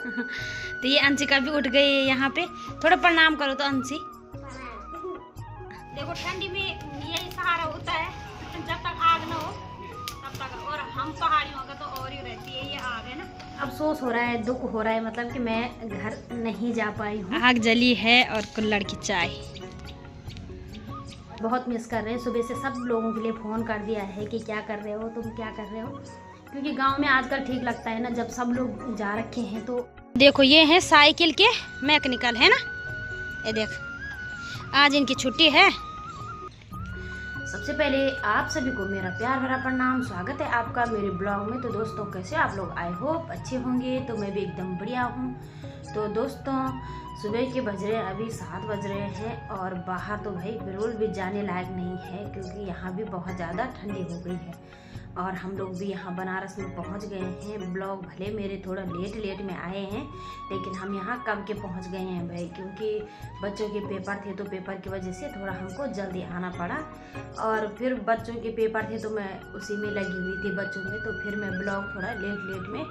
तो ये अंशिका भी उठ गई है यहाँ पे। थोड़ा प्रणाम करो तो अंशी। देखो ठंडी में यही सहारा होता है, जब तक आग ना हो तब तक। और हम पहाड़ियों का तो और ही रहती है ये आग, है ना। अफसोस हो रहा है, दुख हो रहा है, मतलब कि मैं घर नहीं जा पाई हूँ। आग जली है और कुल्हड़ की चाय। बहुत मिस कर रहे हैं। सुबह से सब लोगों के लिए फ़ोन कर दिया है कि क्या कर रहे हो, तुम क्या कर रहे हो, क्योंकि गांव में आजकल ठीक लगता है ना जब सब लोग जा रखे हैं। तो देखो ये है साइकिल के मैकेनिकल, है ना। ये देख आज इनकी छुट्टी है। सबसे पहले आप सभी को मेरा प्यार भरा प्रणाम। स्वागत है आपका मेरे ब्लॉग में। तो दोस्तों कैसे आप लोग, आई होप अच्छे होंगे। तो मैं भी एकदम बढ़िया हूँ। तो दोस्तों सुबह के बज रहे अभी 7 बज रहे हैं और बाहर तो भाई बिल्कुल भी जाने लायक नहीं है, क्योंकि यहाँ भी बहुत ज़्यादा ठंडी हो गई है। और हम लोग भी यहाँ बनारस में पहुँच गए हैं। ब्लॉग भले मेरे थोड़ा लेट में आए हैं, लेकिन हम यहाँ कब के पहुँच गए हैं भाई, क्योंकि बच्चों के पेपर थे तो पेपर की वजह से थोड़ा हमको जल्दी आना पड़ा। और फिर बच्चों के पेपर थे तो मैं उसी में लगी हुई थी बच्चों में, तो फिर मैं ब्लॉग थोड़ा लेट में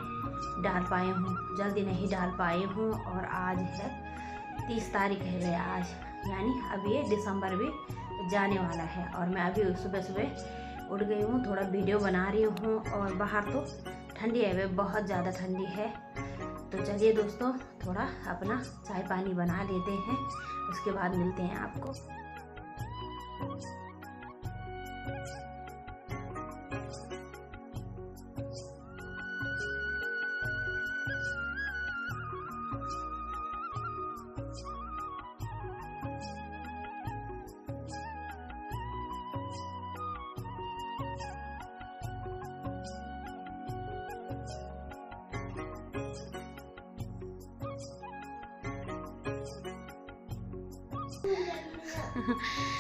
डाल पाई हूँ, जल्दी नहीं डाल पाई हूँ। और आज है 30 तारीख है आज, यानी अब ये दिसंबर भी जाने वाला है। और मैं अभी सुबह उठ गई हूँ, थोड़ा वीडियो बना रही हूँ। और बाहर तो ठंडी है वे, बहुत ज़्यादा ठंडी है। तो चलिए दोस्तों थोड़ा अपना चाय पानी बना लेते हैं, उसके बाद मिलते हैं आपको।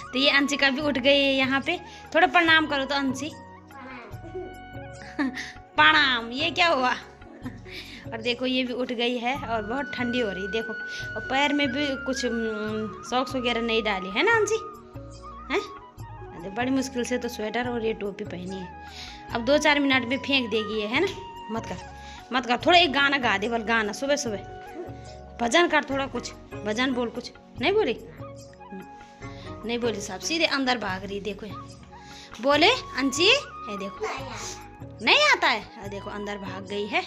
तो ये अंशिका भी उठ गई है यहाँ पे। थोड़ा प्रणाम करो तो अंशी। प्रणाम। ये क्या हुआ। और देखो ये भी उठ गई है और बहुत ठंडी हो रही देखो। और पैर में भी कुछ सॉक्स वगैरह नहीं डाली है ना अंशी, हैं। बड़ी मुश्किल से तो स्वेटर और ये टोपी पहनी है। अब 2-4 मिनट में फेंक देगी ये, है ना। मत कर। थोड़ा एक गाना गा दे, बल गाना सुबह भजन कर, थोड़ा कुछ भजन बोल। कुछ नहीं बोली साहब, सीधे अंदर भाग रही। देखो बोले अंशी, है देखो नहीं आता है, देखो अंदर भाग गई है।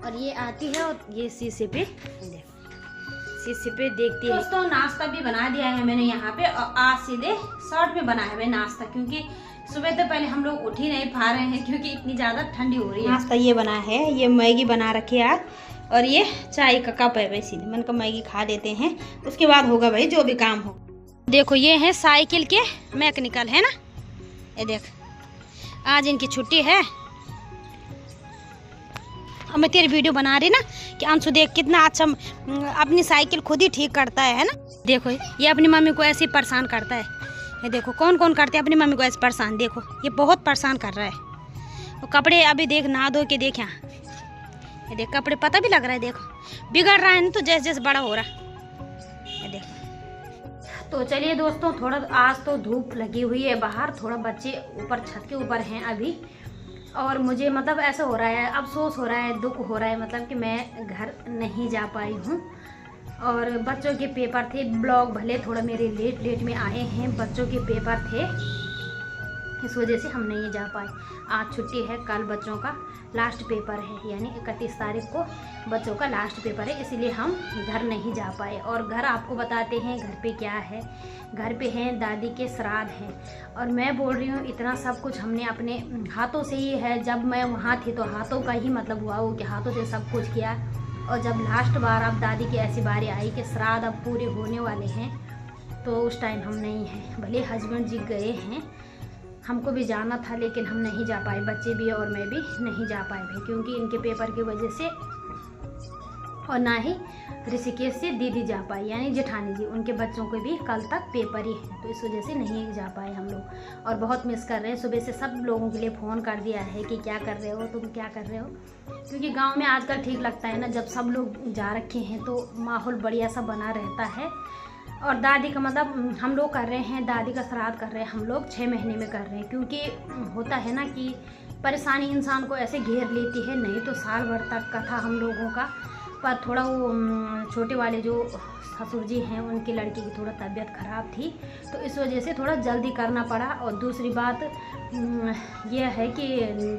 और ये आती है और ये शीशे पे देखो, शीशे पे देखती है। दोस्तों नाश्ता भी बना दिया है मैंने यहाँ पे, और आज सीधे शॉर्ट में बनाया है नाश्ता, क्योंकि सुबह तो पहले हम लोग उठ ही नहीं पा रहे हैं, क्योंकि इतनी ज़्यादा ठंडी हो रही है। नाश्ता ये बना है, ये मैगी बना रखी है आज, और ये चाय का कप है। वैसे मन का मैगी खा लेते हैं, उसके बाद होगा भाई जो भी काम हो। देखो ये है साइकिल के मैकेनिकल, है ना। ये देख आज इनकी छुट्टी है। अब मैं तेरी वीडियो बना रही ना कि अंशु देख कितना अच्छा अपनी साइकिल खुद ही ठीक करता है ना। देखो ये अपनी मम्मी को ऐसे ही परेशान करता है। ये देखो कौन करते हैं अपनी मम्मी को ऐसे परेशान। देखो ये बहुत परेशान कर रहा है। और कपड़े अभी देख नहा धो के देख, यहाँ ये देख कपड़े पता भी लग रहा है। देखो बिगड़ रहा है ना, तो जैसे बड़ा हो रहा है। ये देखो। तो चलिए दोस्तों थोड़ा आज तो धूप लगी हुई है बाहर, थोड़ा बच्चे ऊपर छत के ऊपर हैं अभी। और मुझे मतलब ऐसा हो रहा है, अफसोस हो रहा है, दुख हो रहा है, मतलब कि मैं घर नहीं जा पाई हूँ। और बच्चों के पेपर थे। ब्लॉग भले थोड़ा मेरे लेट में आए हैं, बच्चों के पेपर थे, इस वजह से हम नहीं जा पाए। आज छुट्टी है, कल बच्चों का लास्ट पेपर है, यानी 31 तारीख को बच्चों का लास्ट पेपर है, इसीलिए हम घर नहीं जा पाए। और घर आपको बताते हैं घर पे क्या है। घर पे हैं दादी के श्राद्ध हैं, और मैं बोल रही हूँ इतना सब कुछ हमने अपने हाथों से ही है। जब मैं वहाँ थी तो हाथों का ही मतलब हुआ वो कि हाथों से सब कुछ किया। और जब लास्ट बार अब दादी की ऐसी बारी आई कि श्राद्ध अब पूरे होने वाले हैं, तो उस टाइम हम नहीं हैं। भले हस्बैंड जी गए हैं, हमको भी जाना था, लेकिन हम नहीं जा पाए, बच्चे भी और मैं भी नहीं जा पाए भाई, क्योंकि इनके पेपर की वजह से। और ना ही ऋषिकेश से दीदी जा पाई, यानी जेठानी जी, उनके बच्चों को भी कल तक पेपर ही है, तो इस वजह से नहीं जा पाए हम लोग। और बहुत मिस कर रहे हैं। सुबह से सब लोगों के लिए फ़ोन कर दिया है कि क्या कर रहे हो, तुम क्या कर रहे हो, क्योंकि गांव में आजकल ठीक लगता है ना जब सब लोग जा रखे हैं, तो माहौल बढ़िया सा बना रहता है। और दादी का मतलब हम लोग कर रहे हैं, दादी का श्राद्ध कर रहे हैं हम लोग 6 महीने में कर रहे हैं, क्योंकि होता है ना कि परेशानी इंसान को ऐसे घेर लेती है। नहीं तो साल भर तक का था हम लोगों का, पर थोड़ा वो छोटे वाले जो ससुर जी हैं उनकी लड़की की थोड़ा तबीयत ख़राब थी, तो इस वजह से थोड़ा जल्दी करना पड़ा। और दूसरी बात यह है कि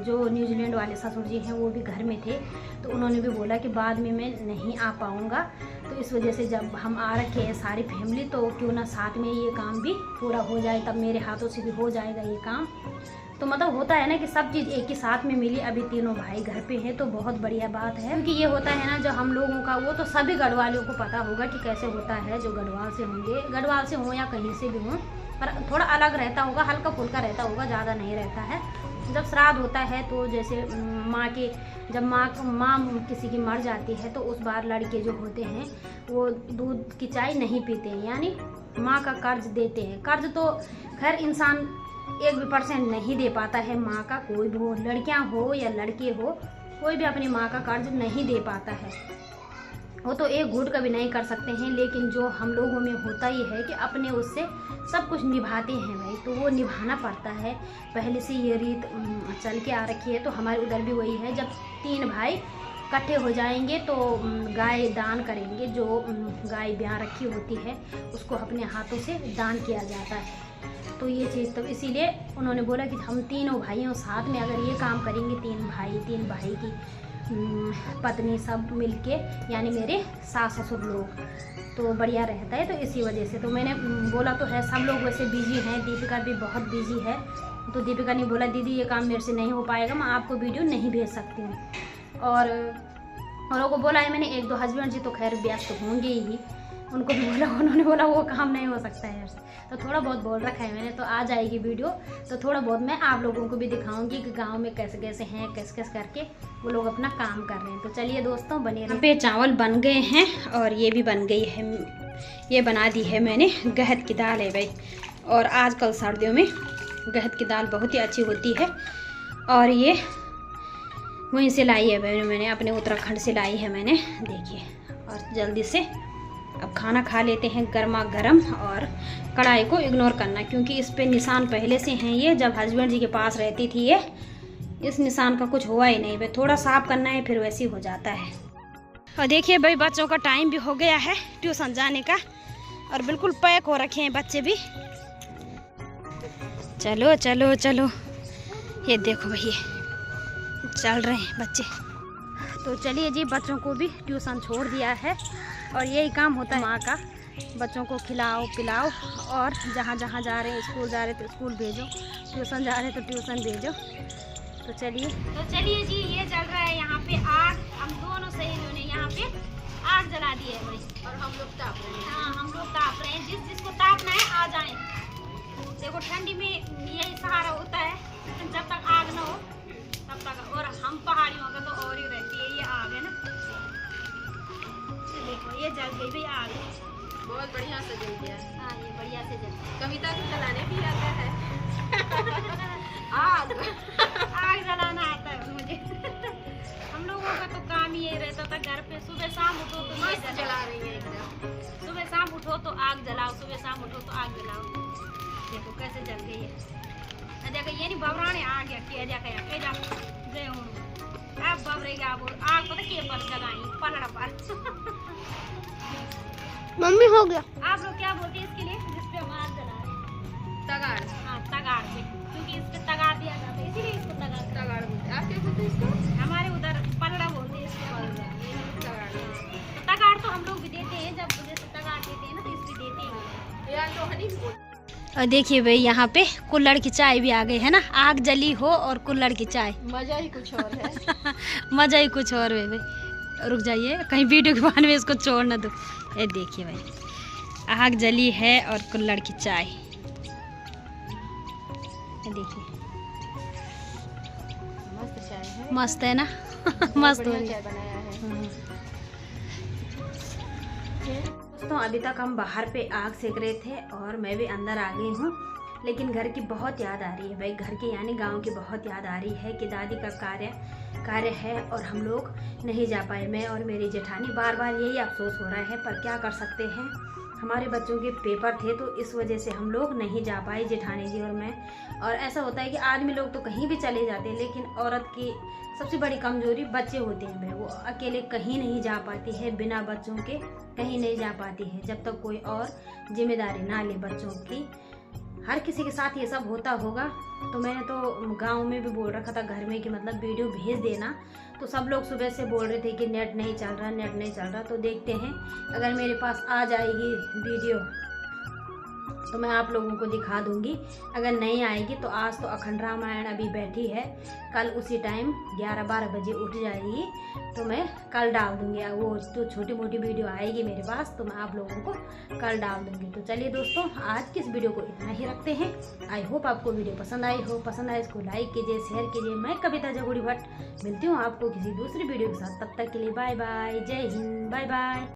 जो न्यूजीलैंड वाले ससुर जी हैं वो भी घर में थे, तो उन्होंने भी बोला कि बाद में मैं नहीं आ पाऊँगा, तो इस वजह से जब हम आ रखे हैं सारी फैमिली तो क्यों ना साथ में ये काम भी पूरा हो जाए, तब मेरे हाथों से भी हो जाएगा ये काम। तो मतलब होता है ना कि सब चीज़ एक ही साथ में मिली। अभी तीनों भाई घर पे हैं तो बहुत बढ़िया बात है, क्योंकि ये होता है ना जो हम लोगों का, वो तो सभी गढ़वालियों को पता होगा कि कैसे होता है। जो गढ़वाल से होंगे, गढ़वाल से हों या कहीं से भी हों, पर थोड़ा अलग रहता होगा, हल्का फुल्का रहता होगा, ज़्यादा नहीं रहता है। जब श्राद्ध होता है तो जैसे जब माँ किसी की मर जाती है तो उस बार लड़के जो होते हैं वो दूध की चाय नहीं पीते हैं, यानी माँ का कर्ज देते हैं। कर्ज तो खैर इंसान 1% नहीं दे पाता है माँ का, कोई भी हो, लड़कियाँ हो या लड़के हो, कोई भी अपनी माँ का कर्ज नहीं दे पाता है। वो तो एक घूंट का भी नहीं कर सकते हैं, लेकिन जो हम लोगों में होता ही है कि अपने उससे सब कुछ निभाते हैं भाई, तो वो निभाना पड़ता है। पहले से ये रीत चल के आ रखी है, तो हमारे उधर भी वही है। जब 3 भाई इकट्ठे हो जाएंगे तो गाय दान करेंगे, जो गाय ब्याह रखी होती है उसको अपने हाथों से दान किया जाता है। तो ये चीज़ तो इसीलिए उन्होंने बोला कि हम तीनों भाइयों साथ में अगर ये काम करेंगे, 3 भाई की पत्नी सब मिलके, यानी मेरे सास ससुर लोग, तो बढ़िया रहता है। तो इसी वजह से तो मैंने बोला तो है, सब लोग वैसे बिजी हैं, दीपिका भी बहुत बिजी है, तो दीपिका ने बोला दीदी ये काम मेरे से नहीं हो पाएगा, मैं आपको वीडियो नहीं भेज सकती हूँ। और लोगों को बोला है मैंने, 1-2 हस्बैंड जी तो खैर व्यस्त होंगे ही, उनको भी बोला, उन्होंने बोला वो काम नहीं हो सकता है यार, तो थोड़ा बहुत बोल रखा है मैंने। तो आ जाएगी वीडियो, तो थोड़ा बहुत मैं आप लोगों को भी दिखाऊंगी कि गांव में कैसे कैसे हैं, कैसे कैसे करके वो लोग अपना काम कर रहे हैं। तो चलिए दोस्तों बने रहिए। यहाँ पे चावल बन गए हैं और ये भी बन गई है, ये बना दी है मैंने। गहत की दाल है भाई, और आजकल सर्दियों में गहत की दाल बहुत ही अच्छी होती है, और ये वहीं से लाई है मैंने अपने उत्तराखंड से लाई है मैंने, देखिए। और जल्दी से अब खाना खा लेते हैं गर्मा गर्म, और कढ़ाई को इग्नोर करना क्योंकि इस पे निशान पहले से हैं। ये जब हस्बैंड जी के पास रहती थी ये, इस निशान का कुछ हुआ ही नहीं भाई, थोड़ा साफ करना है फिर वैसे ही हो जाता है। और देखिए भाई बच्चों का टाइम भी हो गया है ट्यूशन जाने का, और बिल्कुल पैक हो रखे हैं बच्चे भी। चलो चलो चलो, ये देखो भैया चल रहे हैं बच्चे। तो चलिए जी, बच्चों को भी ट्यूशन छोड़ दिया है, और यही काम होता है माँ का, बच्चों को खिलाओ पिलाओ, और जहाँ जहाँ जा रहे हैं, स्कूल जा रहे तो स्कूल भेजो, ट्यूशन जा रहे हैं तो ट्यूशन भेजो। तो चलिए जी, ये चल रहा है यहाँ पे आग। हम दोनों सहेलियों ने यहाँ पे आग जला दी है भाई, और हम लोग ताप रहे हैं। हाँ, हम लोग ताप रहे हैं, जिसको तापना है आ जाए। देखो ठंडी में यही सहारा होता है, लेकिन जब तक आग ना हो तब तक। और हम पहाड़ियों का तो और ही रहती है ये आग, है ना। देखो ये जल गई भाई आग, बहुत बढ़िया से जल गया। हाँ ये बढ़िया से जल। कविता को जलाने भी आता है। आग जलाना आता है मुझे। हम लोगों का तो काम ही यही रहता था, घर पे सुबह शाम उठो तो मस्त जला रही है एकदम। सुबह शाम उठो तो आग जलाओ, सुबह शाम उठो तो आग जलाओ। देखो कैसे जल गई है। देखो ये नहीं बबराने आ गया के जा जय हूँ अब बबरेगा वो आग, पता के पर जगाई पलड़ा पर। मम्मी हो गया। आप लोग क्या बोलते हैं इसके लिए जिसपे हम आग जला रहे हैं? तगाड़। हाँ तगाड़ पे, क्योंकि इस पे तगाड़ दिया जाता है इसीलिए इसको तगाड़ बोलते हैं। आप क्या बोलते हैं इसको? हमारे उधर पलड़ा बोलते हैं इसको। तगाड़ तो हम लोग भी देते हैं, जब जैसे तगाड़ देते हैं ना तो इसलिए देते हैं यार लोहनी भी बोलते। और देखिए भाई यहाँ पे कुल्हड़ की चाय भी आ गई है ना, आग जली हो और कुल्हड़ की चाय, मजा ही कुछ और है। मजा ही कुछ और है भाई। रुक जाइए कहीं वीडियो के बाद में इसको छोड़ ना दो। ये देखिए भाई आग जली है और कुल्हड़ की चाय, ये देखिए मस्त चाय है, मस्त है ना। मस्त हो रही चाय बनाया है। दोस्तों अभी तक हम बाहर पे आग सेक रहे थे और मैं भी अंदर आ गई हूँ, लेकिन घर की बहुत याद आ रही है भाई, घर के यानी गांव की बहुत याद आ रही है कि दादी का कार्य है और हम लोग नहीं जा पाए। मैं और मेरी जेठानी बार बार यही अफसोस हो रहा है, पर क्या कर सकते हैं, हमारे बच्चों के पेपर थे, तो इस वजह से हम लोग नहीं जा पाए, जेठानी जी और मैं। और ऐसा होता है कि आदमी लोग तो कहीं भी चले जाते हैं, लेकिन औरत की सबसे बड़ी कमजोरी बच्चे होते हैं। वो अकेले कहीं नहीं जा पाती है, बिना बच्चों के कहीं नहीं जा पाती है, जब तक कोई और जिम्मेदारी ना ले बच्चों की। हर किसी के साथ ये सब होता होगा। तो मैंने तो गांव में भी बोल रखा था घर में कि मतलब वीडियो भेज देना, तो सब लोग सुबह से बोल रहे थे कि नेट नहीं चल रहा, नेट नहीं चल रहा। तो देखते हैं, अगर मेरे पास आ जाएगी वीडियो तो मैं आप लोगों को दिखा दूंगी। अगर नहीं आएगी तो आज तो अखंड रामायण अभी बैठी है, कल उसी टाइम 11-12 बजे उठ जाएगी, तो मैं कल डाल दूंगी। वो तो छोटी मोटी वीडियो आएगी मेरे पास, तो मैं आप लोगों को कल डाल दूंगी। तो चलिए दोस्तों, आज की इस वीडियो को इतना ही रखते हैं। आई होप आपको वीडियो पसंद आई हो। पसंद आए इसको लाइक कीजिए, शेयर कीजिए। मैं कविता जगुड़ी भट्ट मिलती हूँ आपको किसी दूसरी वीडियो के साथ। तब तक के लिए बाय बाय, जय हिंद, बाय बाय।